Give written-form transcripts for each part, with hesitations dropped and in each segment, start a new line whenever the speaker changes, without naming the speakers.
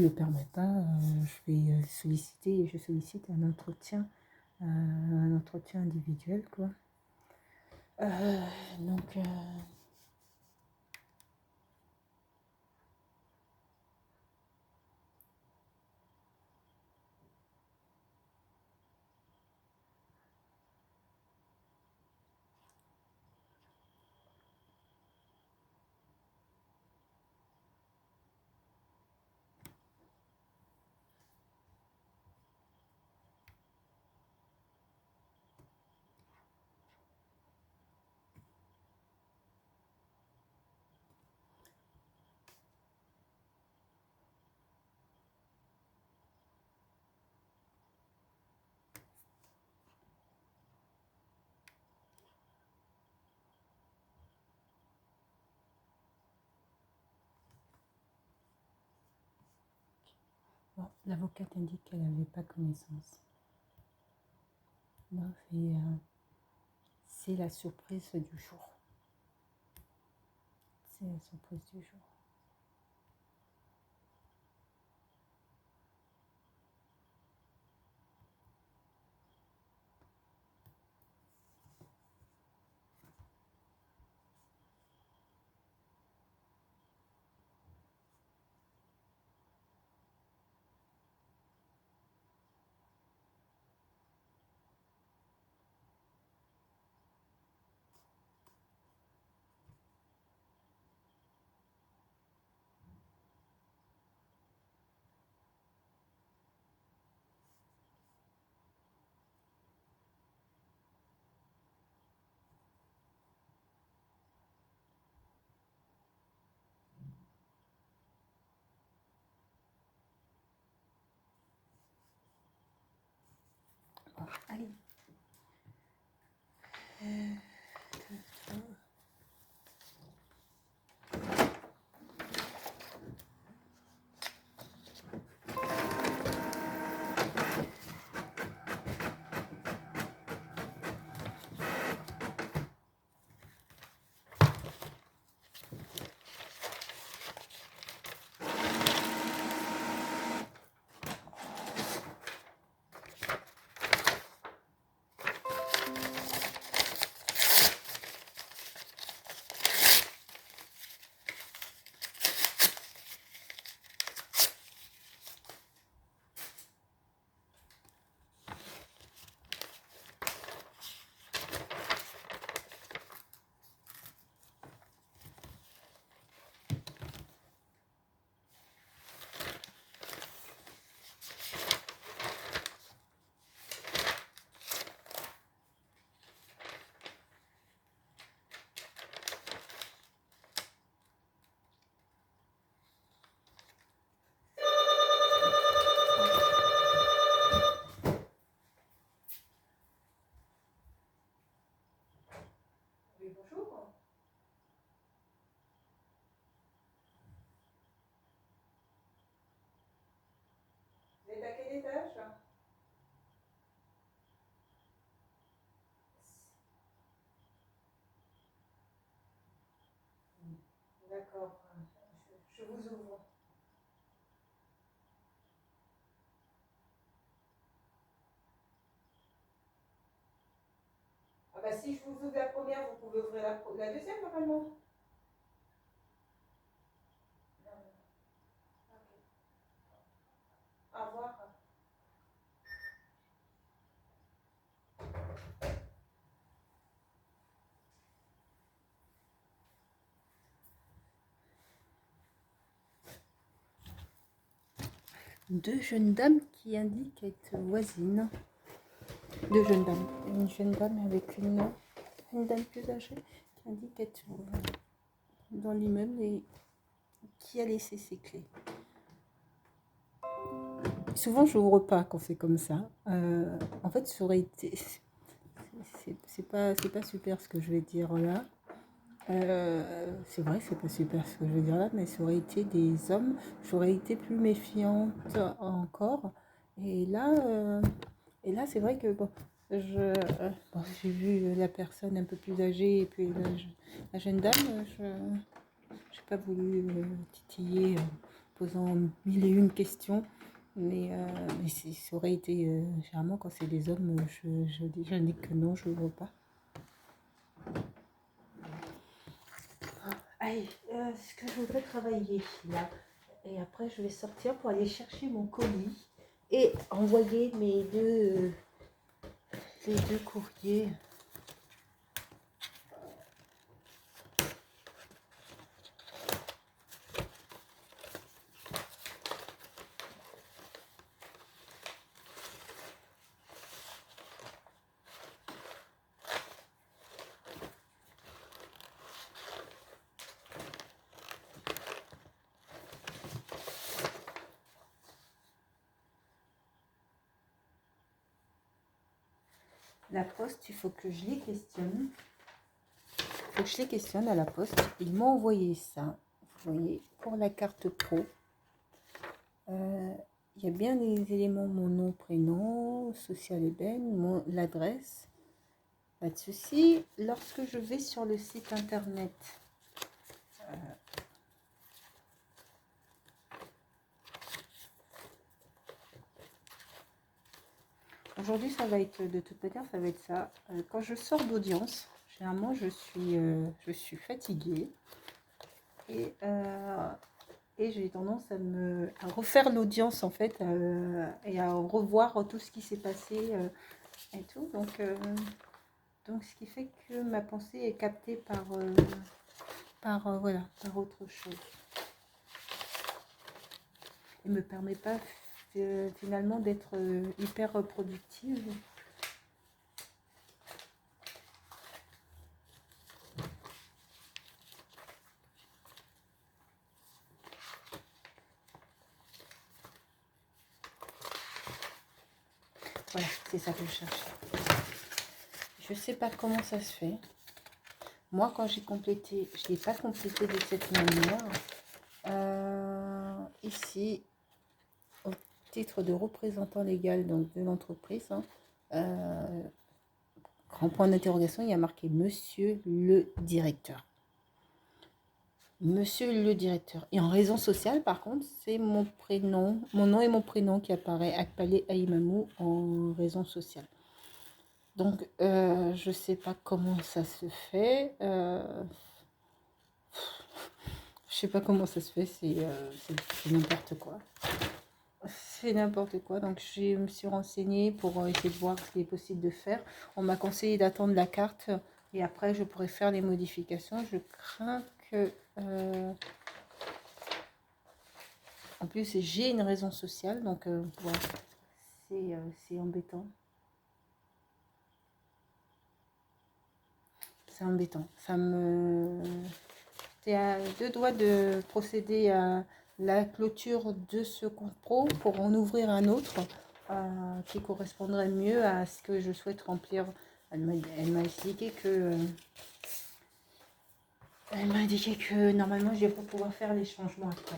ne le permet pas, je vais solliciter, je sollicite un entretien individuel, quoi. Donc, bon, l'avocate indique qu'elle n'avait pas connaissance. Non, c'est la surprise du jour. C'est la surprise du jour. Bon, allez. Oui, bonjour. Vous êtes à quel étage? D'accord, je vous ouvre. Ah bah si je vous ouvre la première, vous pouvez ouvrir la deuxième normalement. Ok. Au revoir. 2 jeunes dames qui indiquent être voisines. 2 jeunes dames. Une jeune dame avec une dame plus âgée qui indique être dans l'immeuble et qui a laissé ses clés. Souvent, je n'ouvre pas quand c'est comme ça. En fait, ça aurait été... C'est pas super ce que je vais dire là. C'est vrai que c'est pas super ce que je veux dire là, mais ça aurait été des hommes, j'aurais été plus méfiante encore. Et là, c'est vrai que bon, j'ai vu la personne un peu plus âgée et puis la jeune dame, je n'ai pas voulu titiller posant mille et une questions. Mais ça aurait été, généralement, quand c'est des hommes, je dis que non, je n'ouvre pas. Allez, ce que je voudrais travailler là. Et après, je vais sortir pour aller chercher mon colis et envoyer les deux courriers. La poste, il faut que je les questionne. Il faut que je les questionne à la poste. Ils m'ont envoyé ça. Vous voyez, pour la carte pro. Il y a bien les éléments, mon nom, prénom, social ébène, l'adresse. Pas de souci. Lorsque je vais sur le site internet, aujourd'hui, ça va être, de toute manière, ça va être ça. Quand je sors d'audience, généralement, je suis fatiguée. Et j'ai tendance à refaire l'audience, en fait, et à revoir tout ce qui s'est passé et tout. Donc, ce qui fait que ma pensée est captée voilà, par autre chose. Et me permet pas finalement d'être hyper productive. Voilà, c'est ça que je cherche. Je sais pas comment ça se fait. Moi, quand j'ai complété, je ne l'ai pas complété de cette manière. Ici, au titre de représentant légal donc de l'entreprise, grand point d'interrogation, il y a marqué Monsieur le directeur. Monsieur le directeur. Et en raison sociale, par contre, c'est mon prénom, mon nom et mon prénom qui apparaît, Akpale Aïmamou, en raison sociale. Donc, je sais pas comment ça se fait. Je sais pas comment ça se fait, c'est n'importe quoi. C'est n'importe quoi. Donc, je me suis renseignée pour essayer de voir ce qu'il est possible de faire. On m'a conseillé d'attendre la carte et après, je pourrais faire les modifications. Je crains que... en plus, j'ai une raison sociale, donc voilà, c'est embêtant. C'est embêtant. T'es à deux doigts de procéder à la clôture de ce compte pro pour en ouvrir un autre qui correspondrait mieux à ce que je souhaite remplir. Elle m'a expliqué que normalement je vais pas pouvoir faire les changements après.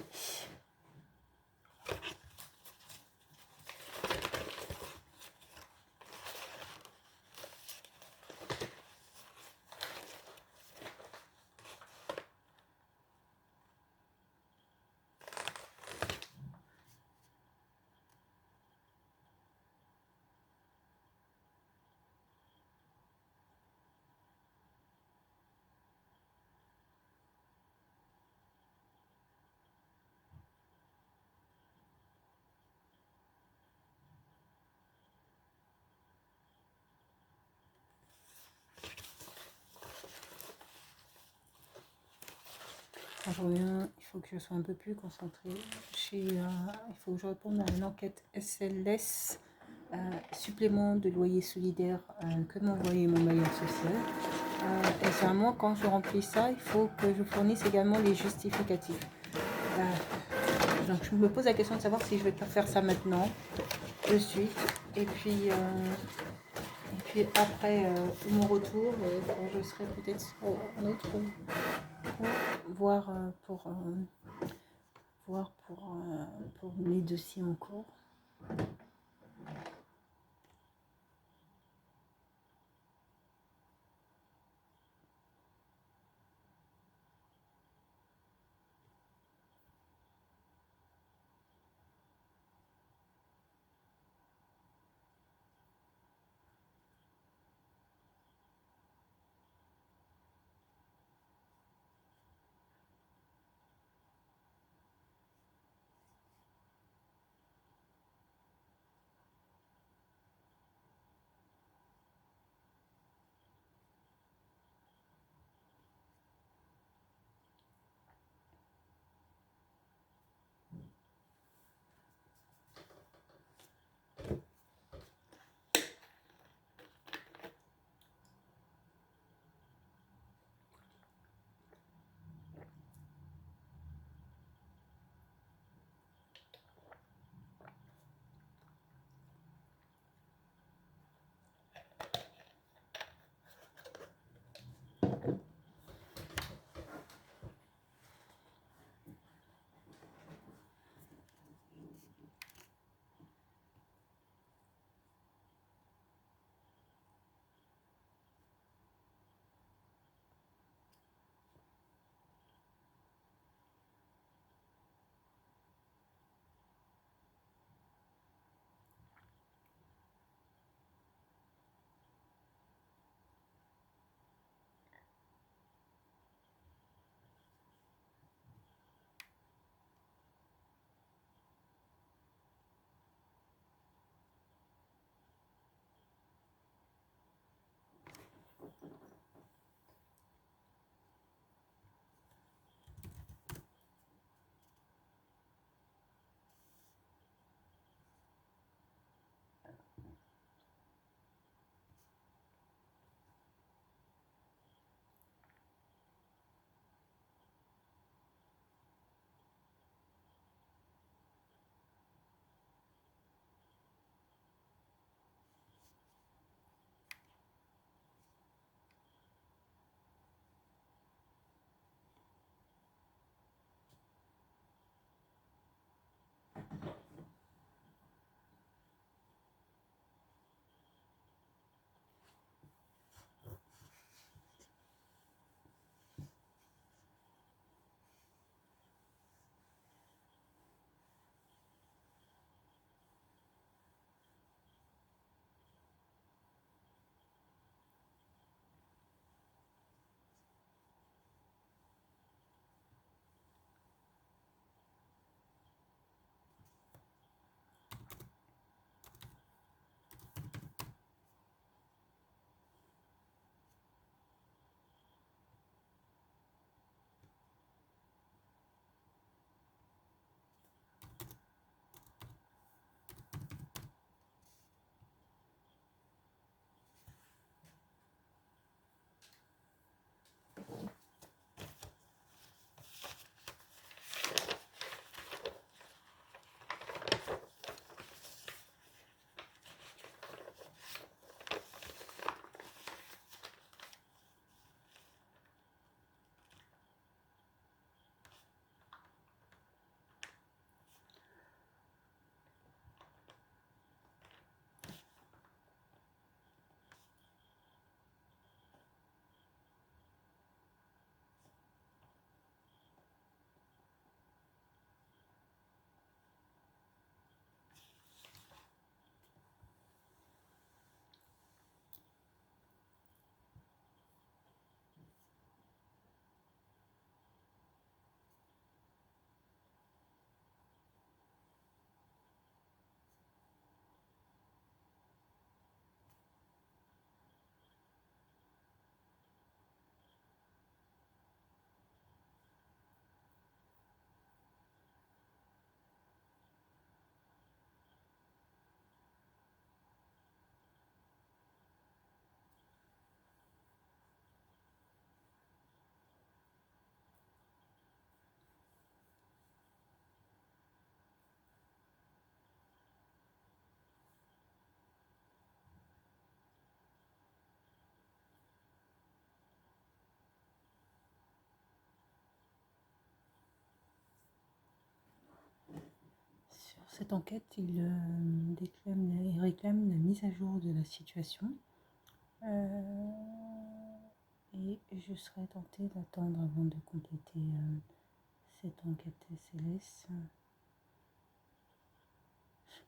Quand je reviens, il faut que je sois un peu plus concentrée. Il faut que je réponde à une enquête SLS, supplément de loyer solidaire que m'a envoyé mon bailleur social. Et généralement, quand je remplis ça, il faut que je fournisse également les justificatifs. Donc je me pose la question de savoir si je vais faire ça maintenant, de suite, et puis après mon retour, quand je serai peut-être sur un autre... voir pour mes dossiers en cours. cette enquête, il réclame la mise à jour de la situation. Et je serais tentée d'attendre avant de compléter cette enquête SLS.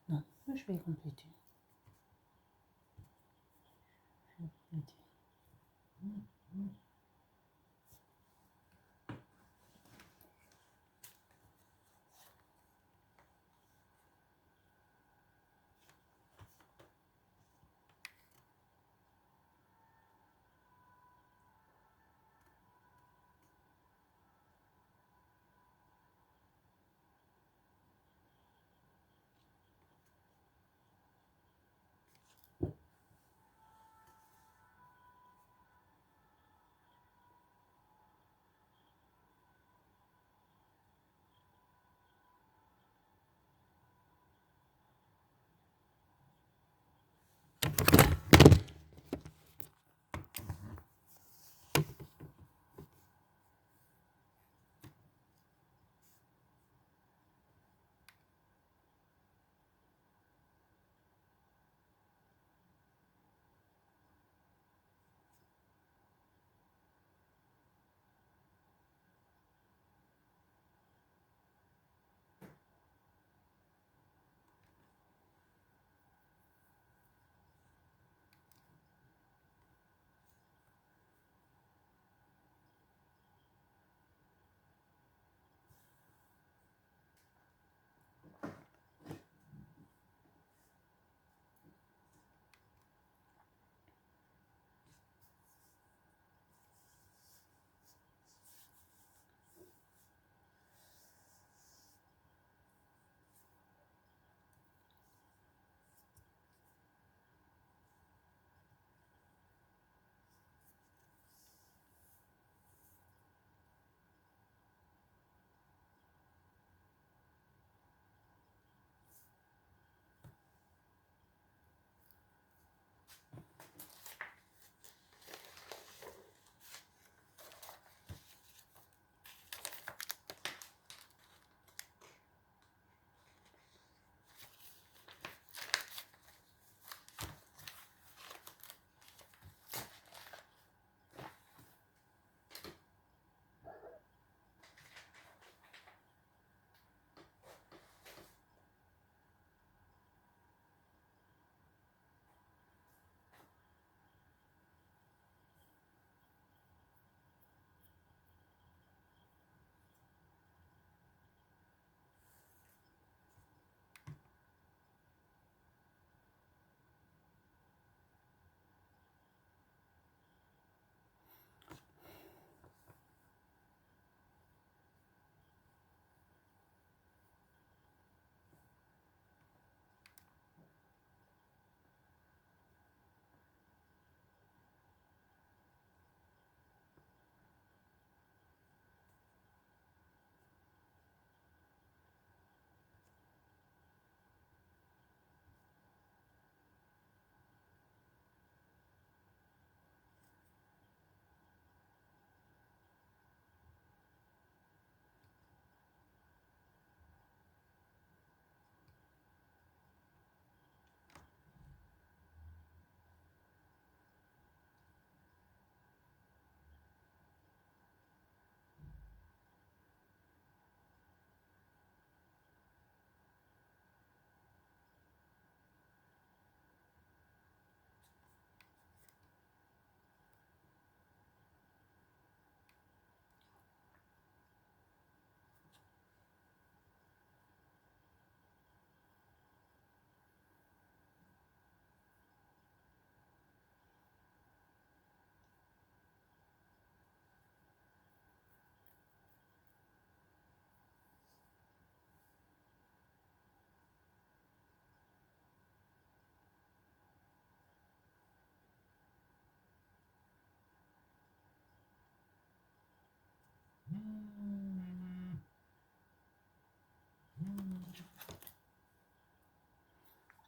Non, je vais compléter. Je vais compléter.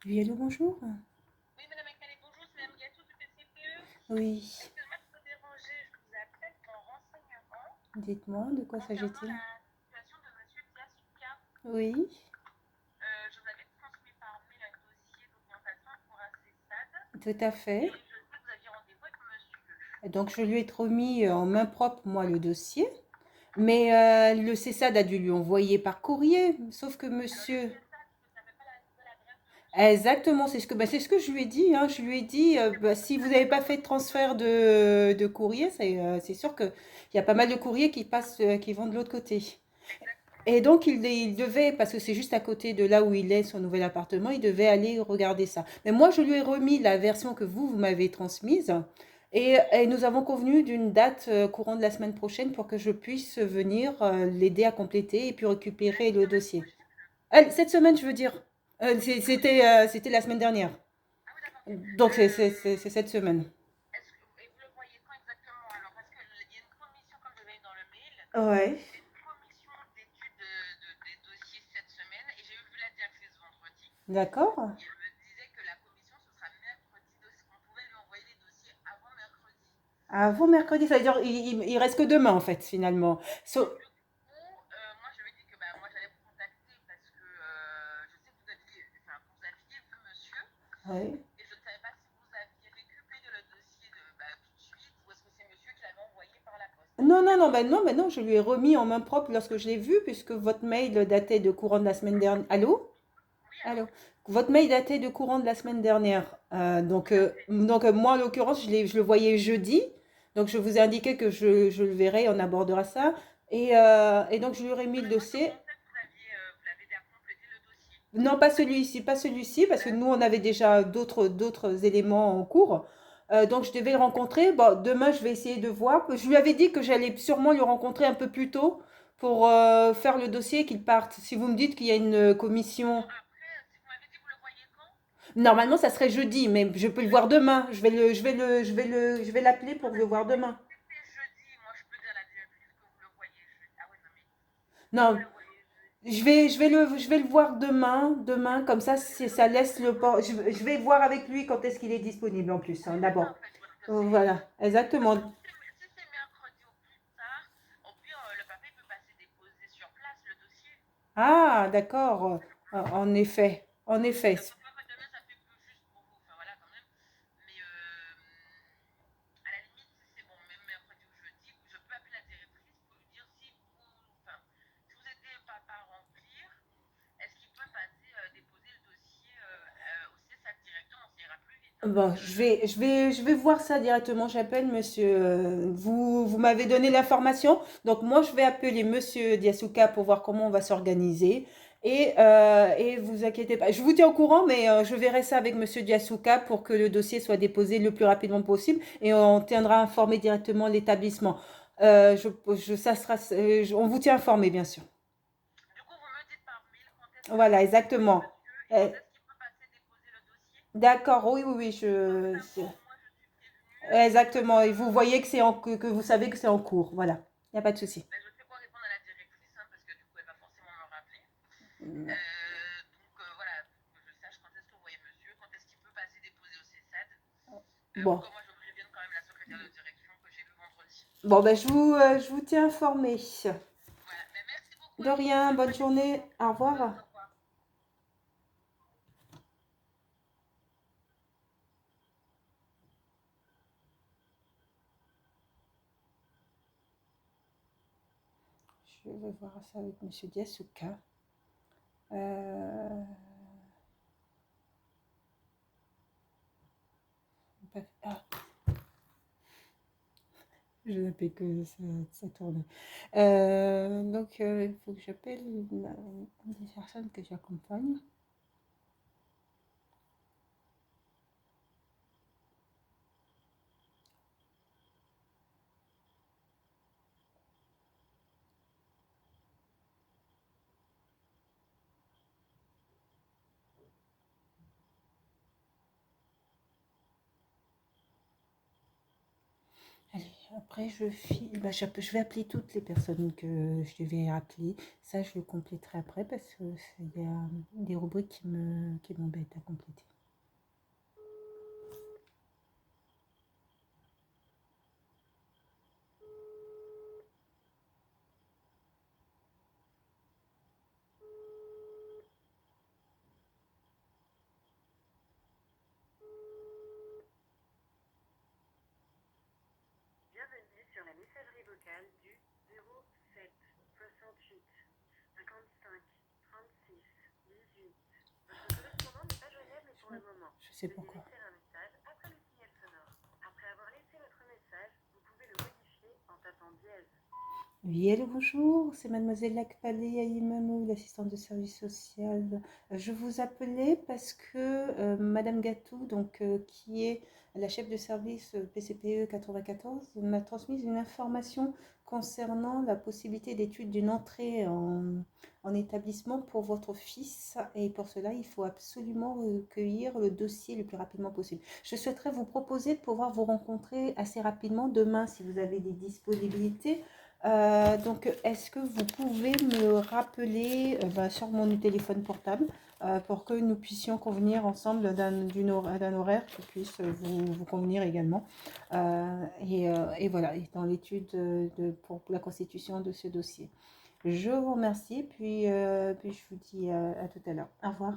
Oui, allô, bonjour.
Oui, Madame Akane, bonjour, c'est Madame Gâteau du PCPE.
Oui,
Excusez-moi de vous déranger, je vous appelle pour renseignement
dites-moi, de quoi
concernant
s'agit-il?
la situation de Monsieur Diasuka.
Oui,
Je vous
tout à fait.
Et je sais que vous aviez rendez-vous avec monsieur.
Donc, je lui ai remis en main propre, moi, le dossier. Mais le CESAD a dû lui envoyer par courrier. Sauf que
Alors le
monsieur...
CSA, vous n'avez pas la nouvelle adresse de monsieur?
Exactement, c'est ce que je lui ai dit, hein. Je lui ai dit, bah, si vous n'avez pas fait de transfert de courrier, c'est sûr qu'il y a pas mal de courriers qui passent, qui vont de l'autre côté.
Exactement.
Et donc, il devait, parce que c'est juste à côté de là où il est, son nouvel appartement, il devait aller regarder ça. Mais moi, je lui ai remis la version que vous m'avez transmise. Et nous avons convenu d'une date courant de la semaine prochaine pour que je puisse venir l'aider à compléter et puis
La
récupérer le
semaine
dossier.
prochaine?
Cette semaine, je veux dire. C'était la semaine dernière.
Ah oui, d'accord, ok.
Donc, c'est cette semaine.
Et vous le voyez quand exactement? Alors, parce qu'il y a une commission, comme je l'avais dans le mail,
Ouais.
c'est une commission d'études des dossiers cette semaine, et j'ai vu la directrice vendredi,
D'accord.
et elle me disait que la commission, ce sera mercredi, qu'on pouvait lui envoyer les dossiers avant mercredi.
Avant mercredi, ça veut dire il reste que demain, en fait, finalement.
Donc, du coup, moi, je lui ai dit que bah, moi, j'allais vous contacter parce que je sais que vous aviez, enfin, vous aviez vu monsieur,
Ouais.
et je ne savais pas si vous aviez récupéré le dossier bah, tout de suite, ou est-ce que c'est monsieur qui l'avait envoyé par la poste.
Non, non, non, ben non, ben non, je lui ai remis en main propre lorsque je l'ai vu, puisque votre mail datait de courant de la semaine dernière. Allô?
Oui, allô?
Allô? Votre mail datait de courant de la semaine dernière.
Tout à fait.
Moi, en l'occurrence, je le voyais jeudi. Donc, je vous ai indiqué que je le verrai, on abordera ça. Et donc, je lui aurais mis
Non,
le
mais moi, je
dossier.
pensais que vous l'avez aidé à compléter le dossier.
Non, pas celui-ci, parce que nous, on avait déjà d'autres éléments en cours. Donc, je devais le rencontrer. Bon, demain, je vais essayer de voir. Je lui avais dit que j'allais sûrement le rencontrer un peu plus tôt pour faire le dossier et qu'il parte. Si vous me dites qu'il y a une
Bon,
commission,
après, si vous m'avez dit que vous le voyez quand?
normalement, ça serait jeudi, mais je peux le voir demain. Je vais l'appeler
Non,
pour
mais
le voir
si
demain.
c'est jeudi, moi, je peux dire à la directrice que vous le voyez jeudi. Ah ouais, non, mais si vous
Non,
le voyez jeudi.
je vais le voir demain, comme ça, ça laisse le port. Je vais voir avec lui quand est-ce qu'il est disponible en plus, hein,
Oui, c'est ça, en
d'abord.
fait, votre dossier.
Voilà, exactement.
Parce que si c'est mercredi au plus tard, au pire, le papier peut passer déposer sur place, le dossier.
Ah, d'accord. En effet, en effet.
Parce que moi, demain, ça fait peu juste pour vous. Enfin, voilà, quand même. Mais à la limite, si c'est bon, même mercredi ou jeudi, je peux appeler la directrice pour lui dire si vous, enfin, si vous aidez papa à remplir, est-ce qu'il peut passer déposer le dossier au CSA directement, ça ira plus vite, hein, parce
Bon,
que
je vais voir ça directement. J'appelle monsieur. Vous m'avez donné l'information. Donc, moi, je vais appeler monsieur Diasuka pour voir comment on va s'organiser. Et vous inquiétez pas. Je vous tiens au courant, mais je verrai ça avec monsieur Diasuka pour que le dossier soit déposé le plus rapidement possible. Et on tiendra informé directement l'établissement. On vous tient informé, bien sûr.
du coup, vous me dites par mail quand est-ce que
Voilà,
vous voyez
exactement.
monsieur et quand
Euh,
est-ce qu'il peut passer déposer le dossier.
d'accord, oui, oui, oui.
Comme ça, moi, au moins, je suis prévenue.
Exactement. Et vous voyez que vous savez que c'est en cours. Voilà. Il n'y a pas de souci.
Ben, je sais quoi répondre à la directrice, hein, parce que du coup, elle va forcément me rappeler. Donc, voilà, pour que je sache quand est-ce que vous voyez monsieur, quand est-ce qu'il peut passer déposer au CESAD, pour
Bon.
que moi, je prévienne quand même la secrétaire de direction que j'ai vu vendredi.
Bon, ben, je vous tiens informé.
Voilà, ben, merci beaucoup
De
et puis je vous
rien.
souhaite
Bonne
bonne journée.
journée. Au revoir.
Au revoir.
Je vais voir ça avec monsieur Diasuka. Euh, ah, je n'appelle que ça tourne. Donc, il faut que j'appelle une des personnes que j'accompagne. Allez, après, je vais appeler toutes les personnes que je devais appeler. Ça, je le compléterai après parce qu'il y a des rubriques qui m'embêtent à compléter.
enregistrement.
Je sais
Veuillez
pourquoi.
laisser un message après le signal sonore. Après avoir laissé votre message, vous pouvez le modifier en tapant dièse.
Oui, allô, bonjour, c'est Mademoiselle Lakpalé Aïmamou, l'assistante de service social. Je vous appelais parce que Madame Gatou, qui est la chef de service PCPE 94, m'a transmis une information concernant la possibilité d'étude d'une entrée en établissement pour votre fils. Et pour cela, il faut absolument recueillir le dossier le plus rapidement possible. Je souhaiterais vous proposer de pouvoir vous rencontrer assez rapidement demain si vous avez des disponibilités. Est-ce que vous pouvez me rappeler sur mon téléphone portable pour que nous puissions convenir ensemble d'un horaire qui puisse vous convenir également. Et voilà, et dans l'étude pour la constitution de ce dossier. Je vous remercie, puis je vous dis à tout à l'heure. Au revoir.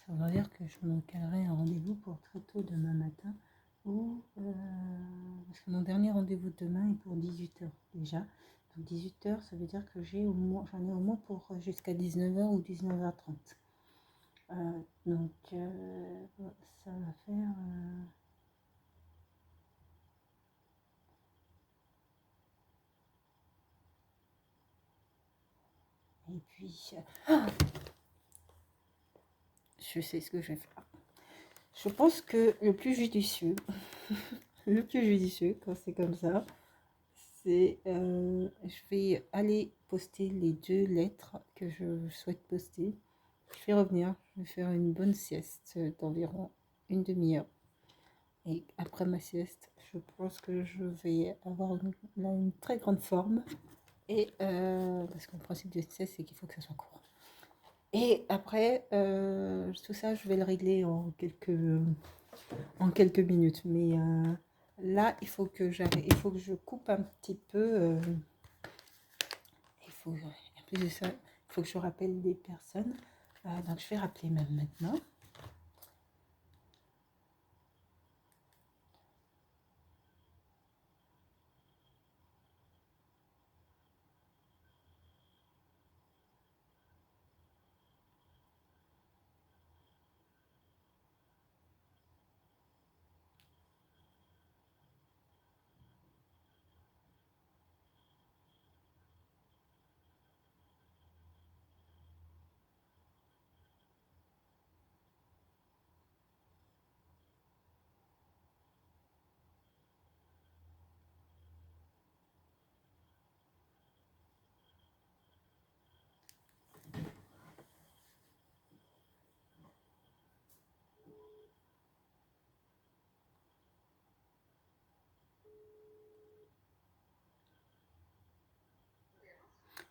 Ça veut dire que je me calerai un rendez-vous pour très tôt demain matin. Parce que mon dernier rendez-vous de demain est pour 18h déjà. Donc 18h, ça veut dire que j'en ai au moins pour jusqu'à 19h ou 19h30. Ça va faire... Et puis, je sais ce que je vais faire. Je pense que le plus judicieux, le plus judicieux quand c'est comme ça, je vais aller poster les 2 lettres que je souhaite poster. Je vais revenir, je vais faire une bonne sieste d'environ une demi-heure. Et après ma sieste, je pense que je vais avoir une très grande forme. Parce que le principe de sieste, c'est qu'il faut que ça soit court. Et après, tout ça, je vais le régler en quelques minutes. Mais là, il faut que je coupe un petit peu. En plus de ça, il faut que je rappelle des personnes. Donc, je vais rappeler même maintenant.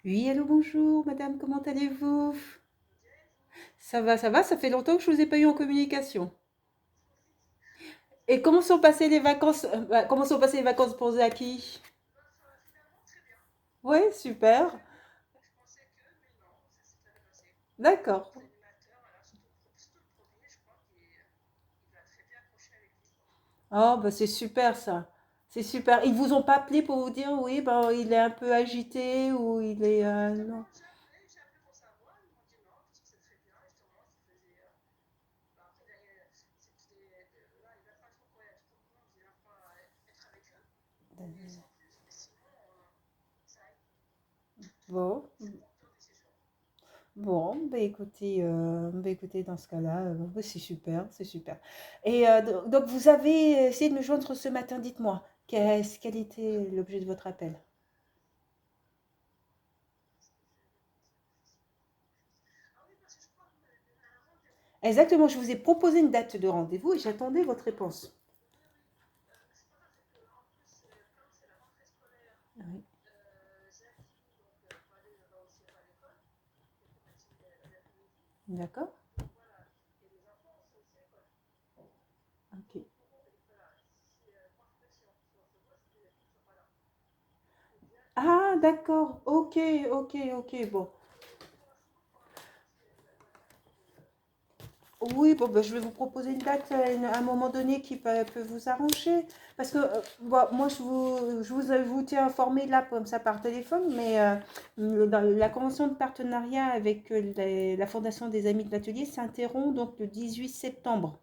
Oui, allô, bonjour, madame, comment allez-vous? Ça va, ça fait longtemps que je ne vous ai pas eu en communication. Et comment sont passées les vacances pour Zaki? Ouais, super. D'accord. Oh, bah c'est super ça. C'est super. Ils vous ont pas appelé pour vous dire, oui, ben, il est un peu agité ou il est... non. Bon. Bon, bah écoutez, dans ce cas-là, bah, c'est super, c'est super. Et donc, vous avez essayé de me joindre ce matin, dites-moi, quel était l'objet de votre appel? Exactement, je vous ai proposé une date de rendez-vous et j'attendais votre réponse. Oui, d'accord, ok. Ah, d'accord, ok, ok, ok, bon. Oui, bon, ben, je vais vous proposer une date à un moment donné qui peut vous arranger. Parce que bon, moi, je vous tiens informé là comme ça par téléphone, mais dans la convention de partenariat avec la Fondation des Amis de l'Atelier s'interrompt donc le 18 septembre.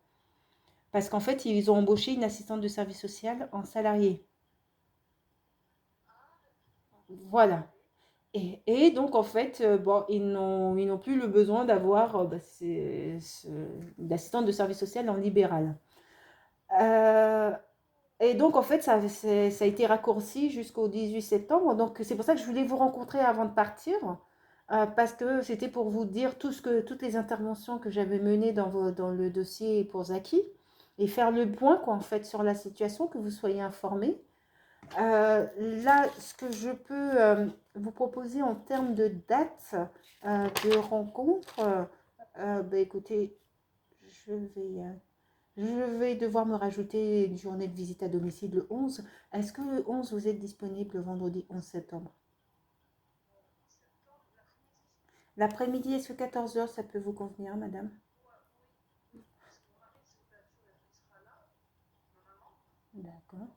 Parce qu'en fait, ils ont embauché une assistante de service social en salarié. Voilà. Et donc, en fait, bon, ils n'ont plus le besoin d'avoir bah, d'assistante de service social en libéral. Euh, Et donc, en fait, ça a été raccourci jusqu'au 18 septembre. Donc, c'est pour ça que je voulais vous rencontrer avant de partir, parce que c'était pour vous dire toutes les interventions que j'avais menées dans le dossier pour Zaki, et faire le point, quoi, en fait, sur la situation, que vous soyez informés. Là, ce que je peux vous proposer en termes de date de rencontre, bah, écoutez, je vais devoir me rajouter une journée de visite à domicile le 11. Est-ce que le 11, vous êtes disponible le vendredi 11 septembre? L'après-midi, est-ce que 14 heures, ça peut vous convenir, madame? D'accord.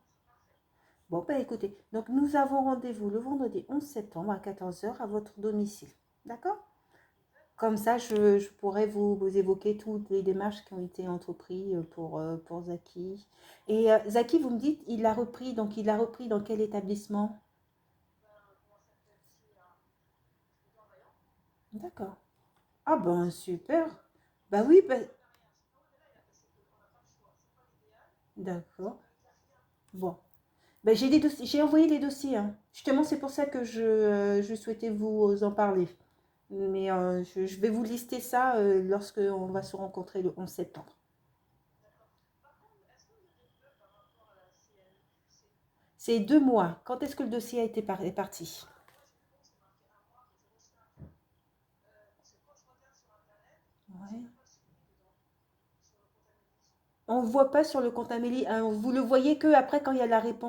Bon, bah écoutez, donc nous avons rendez-vous le vendredi 11 septembre à 14 heures à votre domicile. D'accord? Comme ça, je pourrais vous évoquer toutes les démarches qui ont été entreprises pour Zaki. Et Zaki, vous me dites, il a repris dans quel établissement? D'accord. Ah ben super. Bah oui, bah, d'accord. Bon. Ben, j'ai envoyé les dossiers, hein. Justement, c'est pour ça que je souhaitais vous en parler. Mais je vais vous lister ça lorsque on va se rencontrer le 11 septembre. C'est 2 mois. Quand est-ce que le dossier est parti? Ouais. On ne le voit pas sur le compte Amélie. Hein, vous le voyez que après quand il y a la réponse.